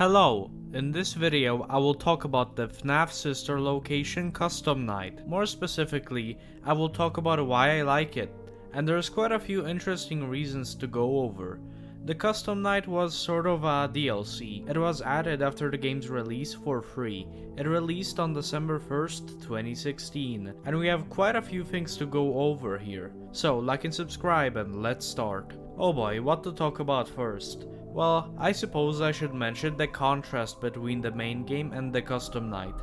Hello, in this video I will talk about the Fnaf Sister Location custom night. More specifically, I will talk about why I like it, and there's quite a few interesting reasons to go over. The custom night was sort of a DLC. It was added after the game's release for free. It released on December 1st, 2016, and we have quite a few things to go over here. So like and subscribe and let's start. Oh boy, what to talk about first? Well, I suppose I should mention the contrast between the main game and the custom night.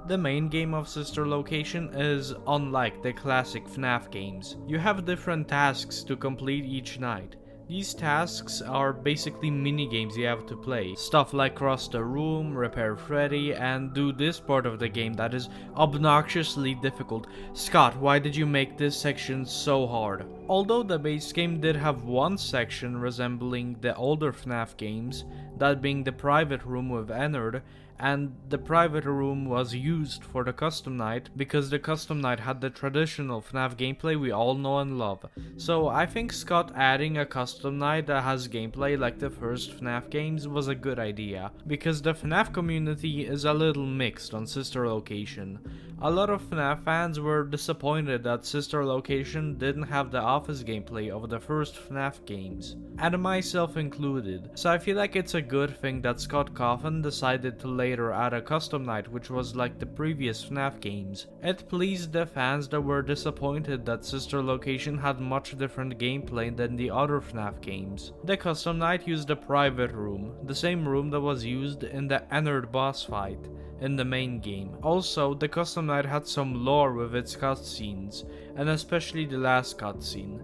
The main game of Sister Location is unlike the classic FNAF games. You have different tasks to complete each night. These tasks are basically mini games you have to play. Stuff like cross the room, repair Freddy, and do this part of the game that is obnoxiously difficult. Scott, why did you make this section so hard? Although the base game did have one section resembling the older FNAF games, that being the private room with Ennard, and the private room was used for the custom night because the custom night had the traditional FNAF gameplay we all know and love. So I think Scott adding a custom night that has gameplay like the first FNAF games was a good idea, because the FNAF community is a little mixed on Sister Location. A lot of FNAF fans were disappointed that Sister Location didn't have the office gameplay of the first FNAF games, and myself included, so I feel like it's a good thing that Scott Coffin decided to later add a custom night which was like the previous FNAF games. It pleased the fans that were disappointed that Sister Location had much different gameplay than the other FNAF games. The custom night used a private room, the same room that was used in the Ennard boss fight in the main game. Also, the custom night had some lore with its cutscenes, and especially the last cutscene,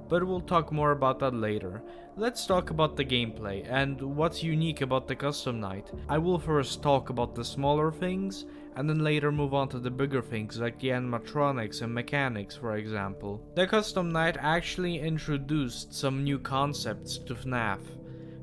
but we'll talk more about that later. Let's talk about the gameplay and what's unique about the custom night. I will first talk about the smaller things, and then later move on to the bigger things like the animatronics and mechanics, for example. The custom night actually introduced some new concepts to FNAF,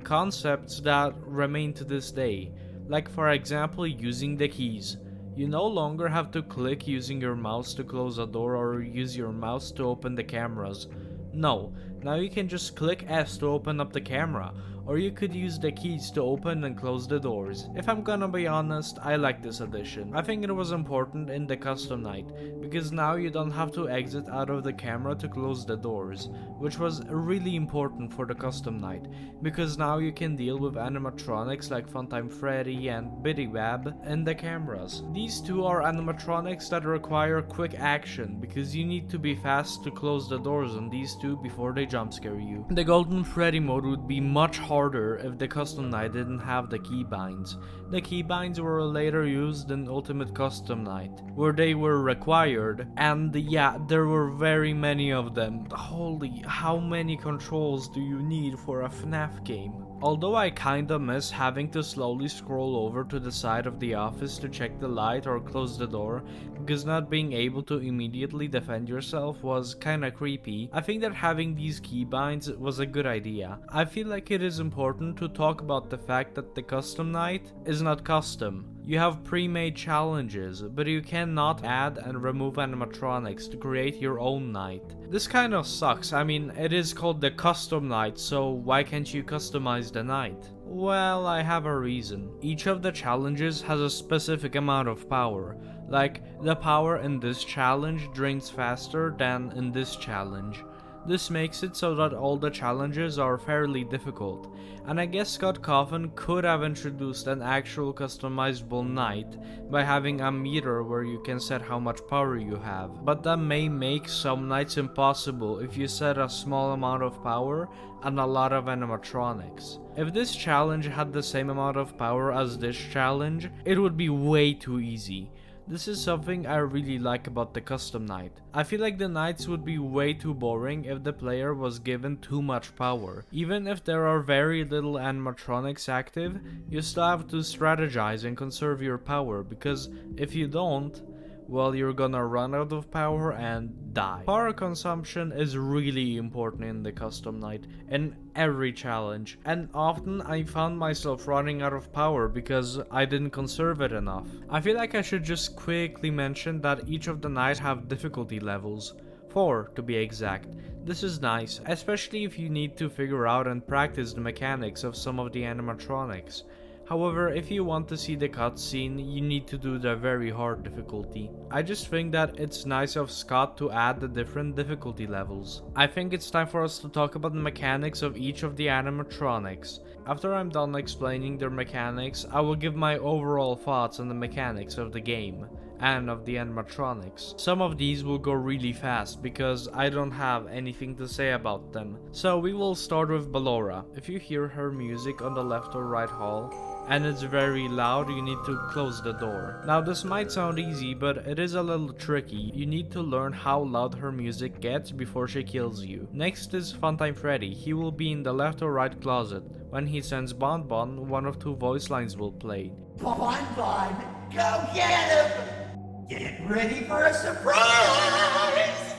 concepts that remain to this day. Like for example, using the keys. You no longer have to click using your mouse to close a door or use your mouse to open the cameras. No, now you can just click S to open up the camera, or you could use the keys to open and close the doors. If I'm gonna be honest, I like this addition. I think it was important in the custom night, because now you don't have to exit out of the camera to close the doors, which was really important for the custom night, because now you can deal with animatronics like Funtime Freddy and Biddy Wab in the cameras. These two are animatronics that require quick action, because you need to be fast to close the doors on these two before they jump scare you. The Golden Freddy mode would be much harder if the custom night didn't have the Keybinds. The Keybinds were later used in Ultimate Custom Night, where they were required, and yeah, there were very many of them. Holy, how many controls do you need for a FNAF game? Although I kinda miss having to slowly scroll over to the side of the office to check the light or close the door, because not being able to immediately defend yourself was kinda creepy, I think that having these keybinds was a good idea. I feel like it is important to talk about the fact that the custom night is not custom. You have pre-made challenges, but you cannot add and remove animatronics to create your own night. This kind of sucks. I mean, it is called the custom night, so why can't you customize the night? Well, I have a reason. Each of the challenges has a specific amount of power. Like, the power in this challenge drains faster than in this challenge. This makes it so that all the challenges are fairly difficult, and I guess Scott Coffin could have introduced an actual customizable night by having a meter where you can set how much power you have, but that may make some nights impossible if you set a small amount of power and a lot of animatronics. If this challenge had the same amount of power as this challenge, it would be way too easy. This is something I really like about the custom night. I feel like the nights would be way too boring if the player was given too much power. Even if there are very little animatronics active, you still have to strategize and conserve your power, because if you don't, well, you're gonna run out of power and die. Power consumption is really important in the custom night, in every challenge, and often I found myself running out of power because I didn't conserve it enough. I feel like I should just quickly mention that each of the nights have difficulty levels. 4 to be exact. This is nice, especially if you need to figure out and practice the mechanics of some of the animatronics. However, if you want to see the cutscene, you need to do the very hard difficulty. I just think that it's nice of Scott to add the different difficulty levels. I think it's time for us to talk about the mechanics of each of the animatronics. After I'm done explaining their mechanics, I will give my overall thoughts on the mechanics of the game and of the animatronics. Some of these will go really fast because I don't have anything to say about them. So we will start with Ballora. If you hear her music on the left or right hall, and it's very loud, you need to close the door. Now this might sound easy, but it is a little tricky. You need to learn how loud her music gets before she kills you. Next is Funtime Freddy. He will be in the left or right closet. When he sends Bon Bon, one of two voice lines will play. Bon Bon, go get him! Get ready for a surprise!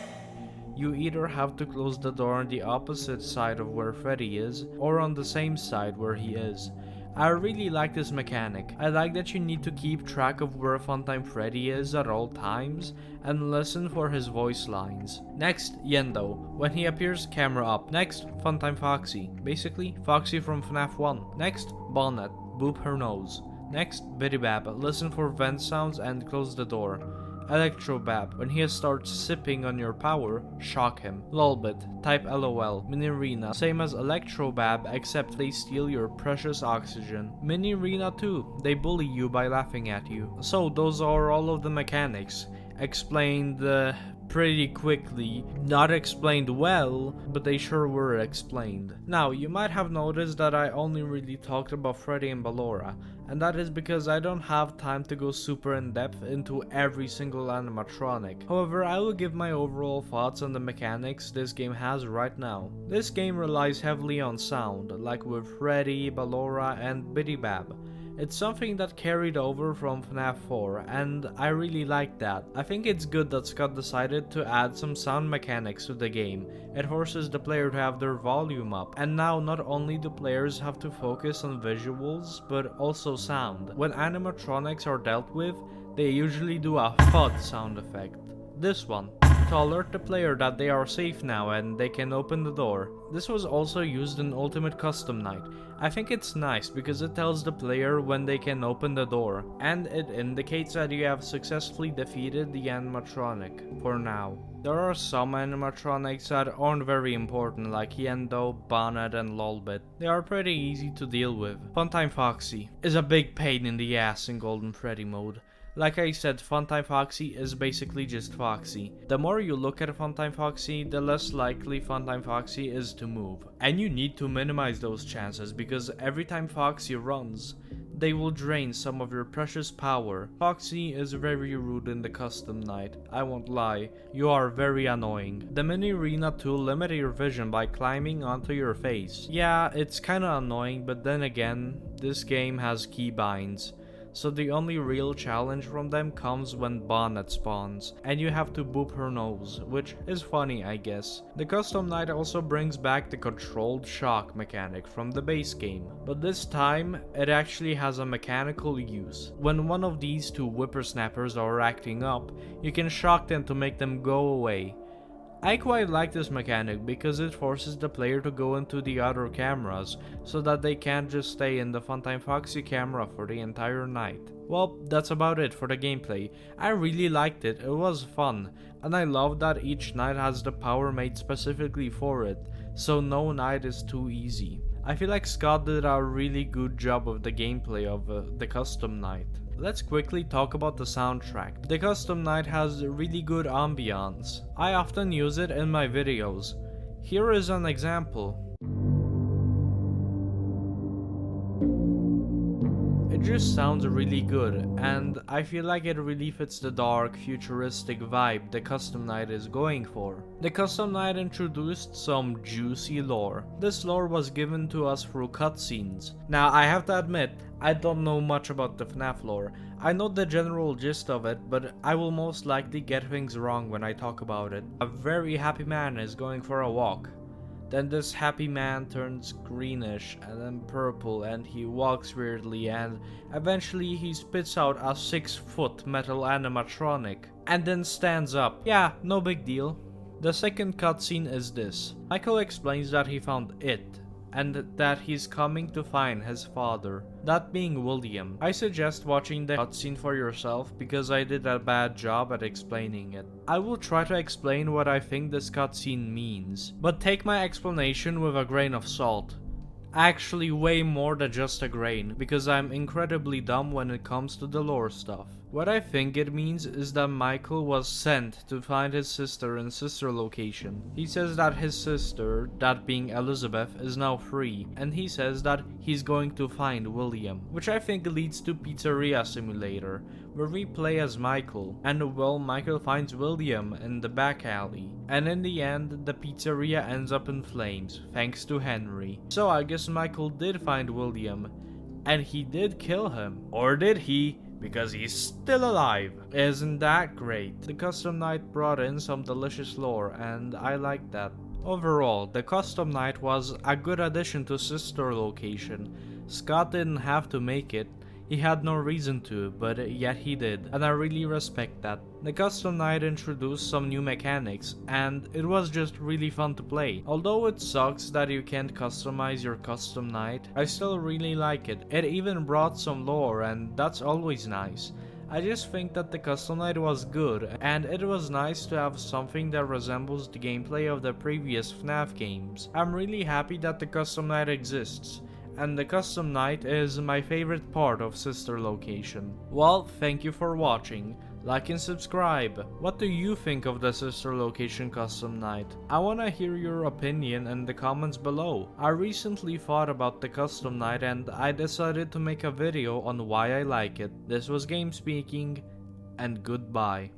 You either have to close the door on the opposite side of where Freddy is, or on the same side where he is. I really like this mechanic. I like that you need to keep track of where Funtime Freddy is at all times and listen for his voice lines. Next, Yendo. When he appears, camera up. Next, Funtime Foxy. Basically, Foxy from FNAF 1. Next, Bonnet. Boop her nose. Next, Bidybab. Listen for vent sounds and close the door. Electrobab. When he starts sipping on your power, shock him. Lolbit. Type LOL. Minirina. Same as Electrobab, except they steal your precious oxygen. Minirina too. They bully you by laughing at you. So those are all of the mechanics. Explained pretty quickly. Not explained well, but they sure were explained. Now, you might have noticed that I only really talked about Freddy and Ballora, and that is because I don't have time to go super in depth into every single animatronic. However, I will give my overall thoughts on the mechanics this game has right now. This game relies heavily on sound, like with Freddy, Ballora, and Bidybab. It's something that carried over from FNAF 4, and I really like that. I think it's good that Scott decided to add some sound mechanics to the game. It forces the player to have their volume up, and now not only do players have to focus on visuals, but also sound. When animatronics are dealt with, they usually do a thud sound effect. This one, to alert the player that they are safe now and they can open the door. This was also used in Ultimate Custom Night. I think it's nice because it tells the player when they can open the door, and it indicates that you have successfully defeated the animatronic, for now. There are some animatronics that aren't very important, like Yendo, Bonnet, and Lolbit. They are pretty easy to deal with. Funtime Foxy is a big pain in the ass in Golden Freddy mode. Like I said, Funtime Foxy is basically just Foxy. The more you look at Funtime Foxy, the less likely Funtime Foxy is to move. And you need to minimize those chances because every time Foxy runs, they will drain some of your precious power. Foxy is very rude in the custom night, I won't lie, you are very annoying. The mini arena tool limits your vision by climbing onto your face. Yeah, it's kinda annoying, but then again, this game has keybinds. So the only real challenge from them comes when Bonnet spawns, and you have to boop her nose, which is funny I guess. The custom night also brings back the controlled shock mechanic from the base game, but this time it actually has a mechanical use. When one of these two whippersnappers are acting up, you can shock them to make them go away. I quite like this mechanic because it forces the player to go into the other cameras so that they can't just stay in the Funtime Foxy camera for the entire night. Well, that's about it for the gameplay. I really liked it, it was fun, and I love that each night has the power made specifically for it, so no night is too easy. I feel like Scott did a really good job of the gameplay of the custom night. Let's quickly talk about the soundtrack. The custom night has really good ambiance. I often use it in my videos. Here is an example. It just sounds really good, and I feel like it really fits the dark, futuristic vibe the custom night is going for. The custom night introduced some juicy lore. This lore was given to us through cutscenes. Now, I have to admit, I don't know much about the FNAF lore. I know the general gist of it, but I will most likely get things wrong when I talk about it. A very happy man is going for a walk. Then this happy man turns greenish and then purple and he walks weirdly and eventually he spits out a 6-foot metal animatronic and then stands up. Yeah, no big deal. The second cutscene is this. Michael explains that he found it, and that he's coming to find his father, that being William. I suggest watching the cutscene for yourself because I did a bad job at explaining it. I will try to explain what I think this cutscene means, but take my explanation with a grain of salt. Actually, way more than just a grain, because I'm incredibly dumb when it comes to the lore stuff. What I think it means is that Michael was sent to find his sister in Sister Location. He says that his sister, that being Elizabeth, is now free, and he says that he's going to find William, which I think leads to Pizzeria Simulator, where we play as Michael, and well, Michael finds William in the back alley, and in the end, the pizzeria ends up in flames, thanks to Henry. So I guess Michael did find William, and he did kill him. Or did he? Because he's still alive. Isn't that great? The custom night brought in some delicious lore, and I like that. Overall, the custom night was a good addition to Sister Location. Scott didn't have to make it. He had no reason to, but yet he did, and I really respect that. The custom night introduced some new mechanics, and it was just really fun to play. Although it sucks that you can't customize your custom night, I still really like it. It even brought some lore, and that's always nice. I just think that the custom night was good, and it was nice to have something that resembles the gameplay of the previous FNAF games. I'm really happy that the custom night exists, and the custom night is my favorite part of Sister Location. Well, thank you for watching. Like and subscribe. What do you think of the Sister Location custom night? I wanna hear your opinion in the comments below. I recently thought about the custom night and I decided to make a video on why I like it. This was GameSpeaking, and goodbye.